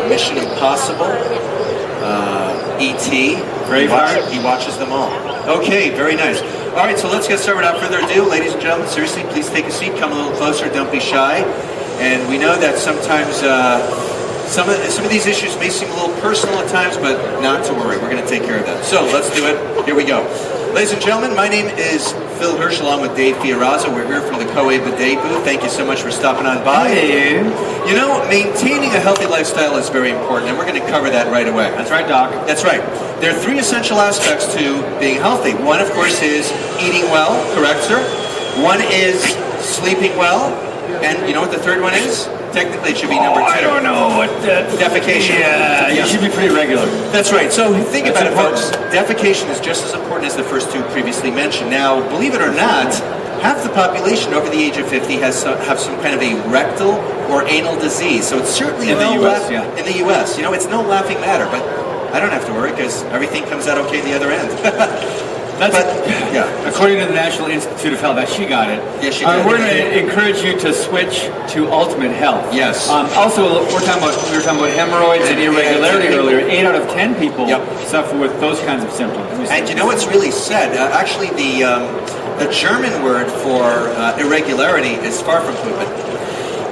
Mission Impossible, E.T. He watches them all. Okay, very nice. All right, so let's get started without further ado. Ladies and gentlemen, seriously, please take a seat. Come a little closer. Don't be shy. And we know that sometimes some of these issues may seem a little personal at times, but not to worry. We're going to take care of that. So let's do it. Here we go. Ladies and gentlemen, my name is Phil Hirsch, along with Dave Fiorazo. We're here from the Bidet booth. Thank you so much for stopping on by. Hey. You know, maintaining a healthy lifestyle is very important, and we're going to cover that right away. That's right, Doc. That's right. There are three essential aspects to being healthy. One, of course, is eating well. Correct, sir? One is sleeping well. And you know what the third one is? Technically, it should be number 2. I don't know what that... Defecation. Yeah, you should be pretty regular. That's right. So think about it, folks. Defecation is just as important as the first two previously mentioned. Now, believe it or not, half the population over the age of 50 have some kind of a rectal or anal disease. So it's certainly in the U.S. Yeah. In the U.S. You know, it's no laughing matter, but I don't have to worry because everything comes out okay the other end. According to the National Institute of Health, she got it. Yes, she did. We're going to encourage you to switch to Ultimate Health. Yes. Also, we were talking about hemorrhoids and irregularity earlier. 8 out of 10 people suffer with those kinds of symptoms. And you know what's really sad? Actually, the German word for irregularity is far from pooping.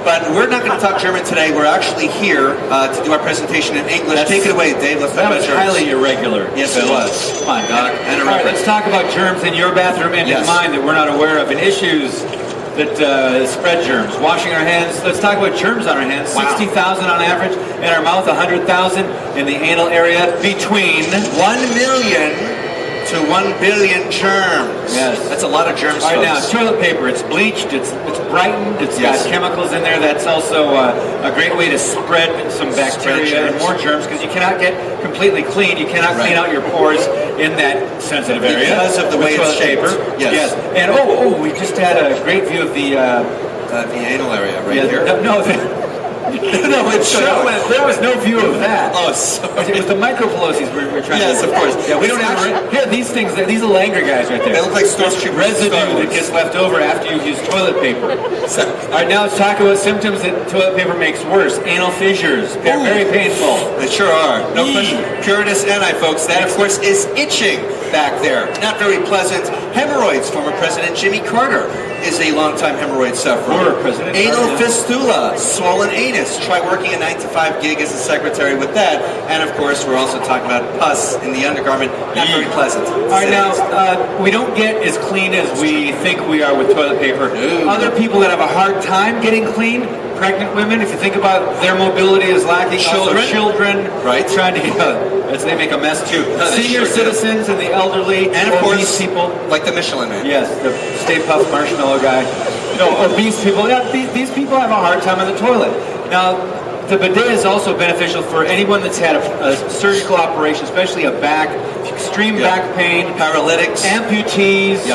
But we're not going to talk German today. We're actually here to do our presentation in English. Take it away, Dave. Let's talk about germs. That was highly irregular. Yes, it was. Come on, Doc. And all right, let's talk about germs in your bathroom and in mine that we're not aware of, and issues that spread germs. Washing our hands. Let's talk about germs on our hands. 60,000 on average. In our mouth, 100,000 in the anal area. Between 1 million to 1 billion germs. Yes. That's a lot of germs. All right, now, toilet paper, it's bleached, it's brightened, it's got chemicals in there. That's also a great way to spread some bacteria and more germs because you cannot get completely clean. You cannot clean out your pores in that sensitive area. Because of the way it's shaped. Yes. And we just had a great view of the anal area here. No, there was no view of that. Oh, sorry. It was the micropilosies we were trying to... Yes, of course. Yeah, we don't have... Here, these things, these little angry guys right there. They look like stormtroopers. Residue that gets left over after you've used toilet paper. All right, now let's talk about symptoms that toilet paper makes worse. Anal fissures. They're very painful. They sure are. No question. Puritas Earny, folks. That, of course, is itching back there. Not very pleasant. Hemorrhoids. Former President Jimmy Carter is a longtime hemorrhoid sufferer. Anal fistula, swollen anus. Try working a 9-to-5 gig as a secretary with that. And of course, we're also talking about pus in the undergarment. Not very pleasant. All right, now, we don't get as clean as we think we are with toilet paper. Other people that have a hard time getting clean, pregnant women, if you think about their mobility is lacking. Children, trying to as they make a mess too. Senior citizens and the elderly, and of course, people like the Michelin Man. Yes, the Stay Puft Marshmallow guy. Obese people. Yeah, these people have a hard time on the toilet. Now, the bidet is also beneficial for anyone that's had a surgical operation, especially a back, extreme back pain, paralytics, amputees,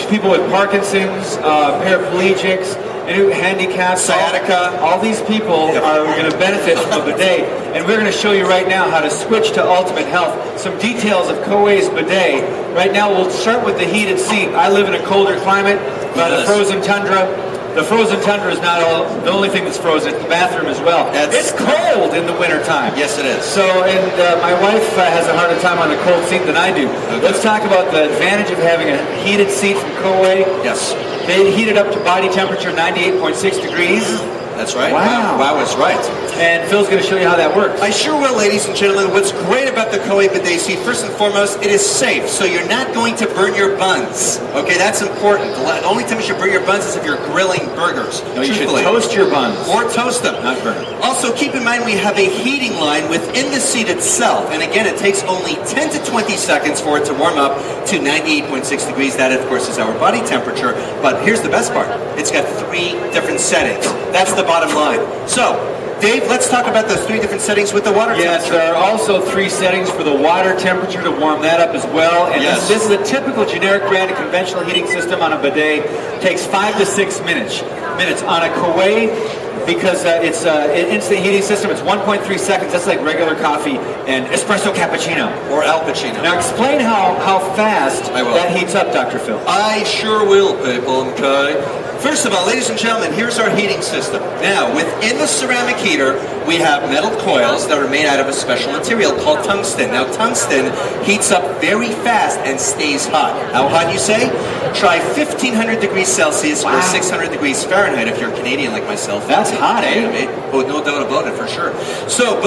people with Parkinson's, paraplegics, handicapped, sciatica. All these people are going to benefit from a bidet, and we're going to show you right now how to switch to Ultimate Health. Some details of KBIS bidet. Right now, we'll start with the heated seat. I live in a colder climate, the frozen tundra. The frozen tundra is not the only thing that's frozen. The bathroom as well. It's cold in the wintertime. Yes, it is. So, and my wife has a harder time on a cold seat than I do. Let's talk about the advantage of having a heated seat from KBIS. Yes. They heat it up to body temperature 98.6 degrees. That's right. Wow, is right. And Phil's going to show you how that works. I sure will, ladies and gentlemen. What's great about the KBIS bidet seat, first and foremost, it is safe, so you're not going to burn your buns. Okay, that's important. The only time you should burn your buns is if you're grilling burgers. No, you should toast your buns. Or toast them. Not burn them. Also, keep in mind we have a heating line within the seat itself. And again, it takes only 10 to 20 seconds for it to warm up to 98.6 degrees. That, of course, is our body temperature. But here's the best part. It's got 3 different settings. That's the bottom line. So, Dave, let's talk about those 3 different settings with the water temperature. Yes, there are also 3 settings for the water temperature to warm that up as well. And this is a typical generic brand of conventional heating system on a bidet. It takes 5 to 6 minutes. On a KBIS, because it's an instant heating system, it's 1.3 seconds. That's like regular coffee and espresso cappuccino. Or Al Pacino. Now explain how fast that heats up, Dr. Phil. I sure will, people, okay? First of all, ladies and gentlemen, here's our heating system. Now, within the ceramic heater, we have metal coils that are made out of a special material called tungsten. Now, tungsten heats up very fast and stays hot. How hot, you say? Try 1,500 degrees Celsius or 600 degrees Fahrenheit if you're Canadian like myself. That's hot, eh? Yeah, oh, no doubt about it, for sure. So,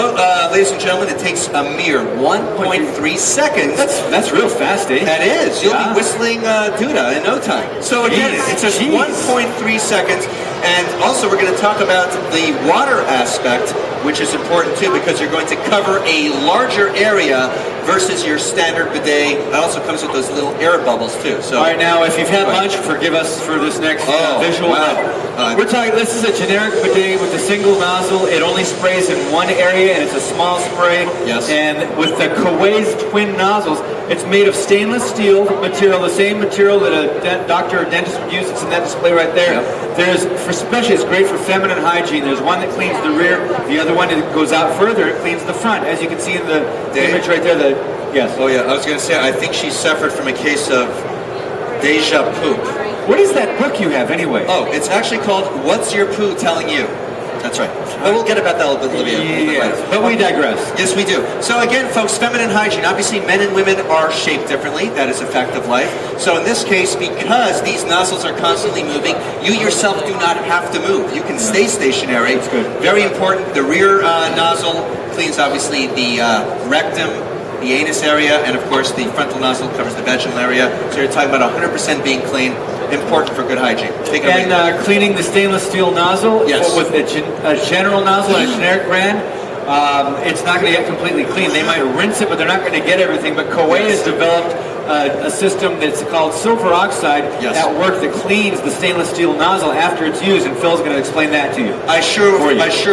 ladies and gentlemen, it takes a mere 1.3 seconds. That's real fast, eh? That is. You'll be whistling Duda in no time. So again, it's just 1.3 seconds. And also, we're going to talk about the water aspect, which is important too, because you're going to cover a larger area versus your standard bidet. It also comes with those little air bubbles too. So, all right, now if you've had lunch, forgive us for this next visual. Wow. We're talking. This is a generic bidet with a single nozzle. It only sprays in one area, and it's a small spray. Yes. And with the KBIS twin nozzles, it's made of stainless steel material, the same material that a doctor or dentist would use. It's in that display right there. Yep. There's, for especially, it's great for feminine hygiene. There's one that cleans the rear. The other one that goes out further. It cleans the front, as you can see in the image right there. Yes. Oh yeah, I was going to say, I think she suffered from a case of deja poop. What is that book you have anyway? Oh, it's actually called What's Your Poo Telling You? That's right. But we'll get about that a little bit later. Yes, but we digress. Yes, we do. So again, folks, feminine hygiene. Obviously, men and women are shaped differently. That is a fact of life. So in this case, because these nozzles are constantly moving, you yourself do not have to move. You can stay stationary. That's good. Very important. The rear nozzle cleans, obviously, the rectum, the anus area, and of course the frontal nozzle covers the vaginal area. So you're talking about 100% being clean. Important for good hygiene. And cleaning the stainless steel nozzle with a general nozzle and a generic brand, it's not going to get completely clean. They might rinse it, but they're not going to get everything. But KBIS has developed a system that's called silver oxide at work that cleans the stainless steel nozzle after it's used, and Phil's going to explain that to you. I sure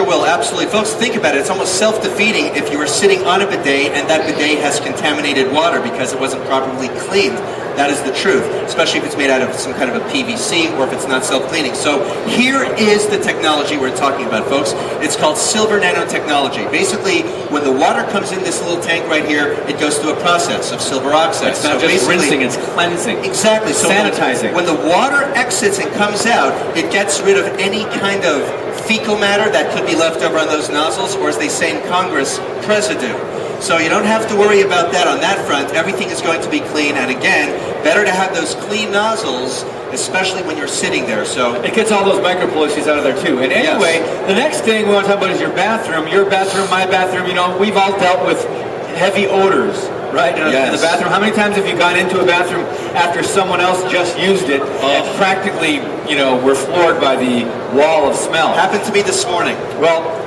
will, absolutely. Folks, think about it. It's almost self-defeating if you were sitting on a bidet and that bidet has contaminated water because it wasn't properly cleaned. That is the truth, especially if it's made out of some kind of a PVC or if it's not self-cleaning. So here is the technology we're talking about, folks. It's called silver nanotechnology. Basically, when the water comes in this little tank right here, it goes through a process of silver oxide. It's not just rinsing, it's cleansing. Exactly. So sanitizing. When the water exits and comes out, it gets rid of any kind of fecal matter that could be left over on those nozzles, or as they say in Congress, residue. So you don't have to worry about that on that front. Everything is going to be clean, and again, better to have those clean nozzles, especially when you're sitting there. So it gets all those microplosies out of there too. And anyway, the next thing we want to talk about is your bathroom. Your bathroom, my bathroom. You know, we've all dealt with heavy odors, right? In the bathroom. How many times have you gone into a bathroom after someone else just used it and practically, you know, were floored by the wall of smell? Happened to me this morning. Well,